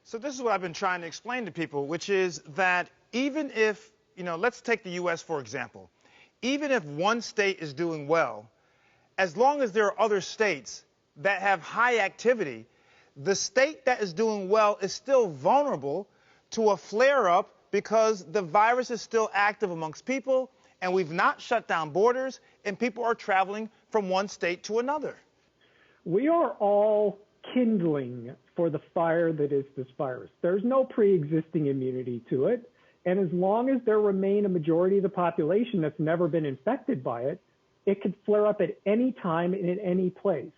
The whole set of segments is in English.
So this is what I've been trying to explain to people, which is that even if, let's take the U.S. for example. Even if one state is doing well, as long as there are other states that have high activity, the state that is doing well is still vulnerable to a flare-up because the virus is still active amongst people, and we've not shut down borders, and people are traveling from one state to another. We are all kindling for the fire that is this virus. There's no pre-existing immunity to it. And as long as there remain a majority of the population that's never been infected by it, it could flare up at any time and at any place.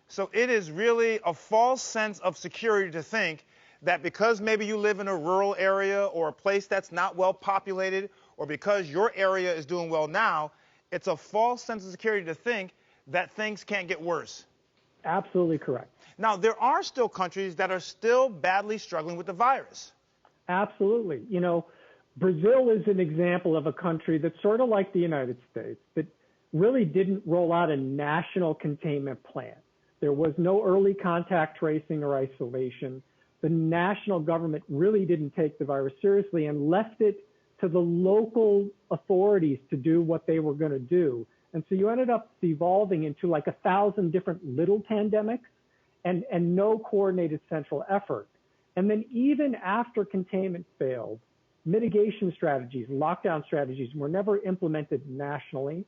So it is really a false sense of security to think that because maybe you live in a rural area or a place that's not well populated, or because your area is doing well now, it's a false sense of security to think that things can't get worse. Absolutely correct. Now, there are still countries that are still badly struggling with the virus. Absolutely. Brazil is an example of a country that's sort of like the United States, that really didn't roll out a national containment plan. There was no early contact tracing or isolation. The national government really didn't take the virus seriously and left it to the local authorities to do what they were going to do. And so you ended up devolving into like 1,000 different little pandemics and no coordinated central effort. And then even after containment failed, mitigation strategies, lockdown strategies were never implemented nationally.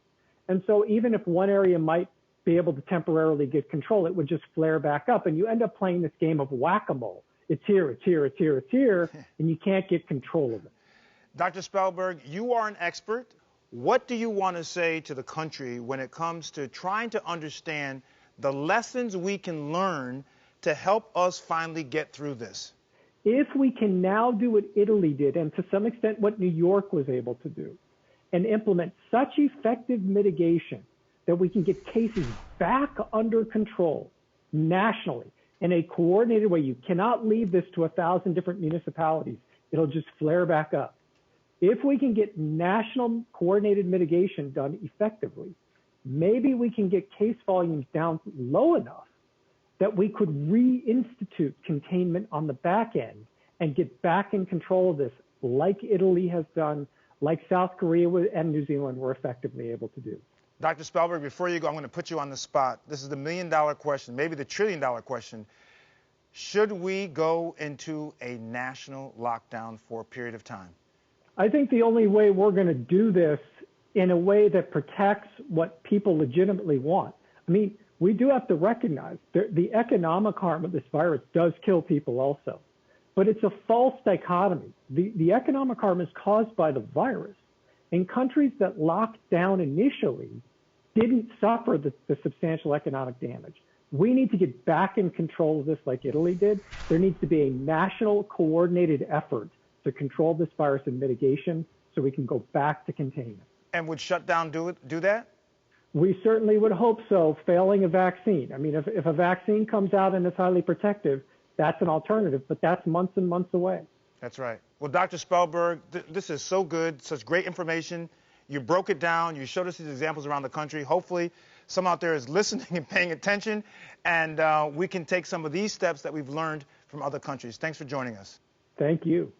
And so even if one area might be able to temporarily get control, it would just flare back up. And you end up playing this game of whack-a-mole. It's here, it's here, it's here, it's here, and you can't get control of it. Dr. Spellberg, you are an expert. What do you want to say to the country when it comes to trying to understand the lessons we can learn to help us finally get through this? If we can now do what Italy did, and to some extent what New York was able to do, and implement such effective mitigation that we can get cases back under control nationally in a coordinated way. You cannot leave this to 1,000 different municipalities. It'll just flare back up. If we can get national coordinated mitigation done effectively, maybe we can get case volumes down low enough that we could reinstitute containment on the back end and get back in control of this, like Italy has done, like South Korea and New Zealand were effectively able to do. Dr. Spellberg, before you go, I'm going to put you on the spot. This is the million-dollar question, maybe the trillion-dollar question. Should we go into a national lockdown for a period of time? I think the only way we're going to do this in a way that protects what people legitimately want. I mean, we do have to recognize the economic harm of this virus does kill people also. But it's a false dichotomy. The economic harm is caused by the virus. And countries that locked down initially didn't suffer the substantial economic damage. We need to get back in control of this like Italy did. There needs to be a national coordinated effort to control this virus and mitigation so we can go back to containment. And would shutdown do that? We certainly would hope so, failing a vaccine. I mean, if a vaccine comes out and is highly protective, that's an alternative, but that's months and months away. That's right. Well, Dr. Spellberg, this is so good, such great information. You broke it down. You showed us these examples around the country. Hopefully, some out there is listening and paying attention, and we can take some of these steps that we've learned from other countries. Thanks for joining us. Thank you.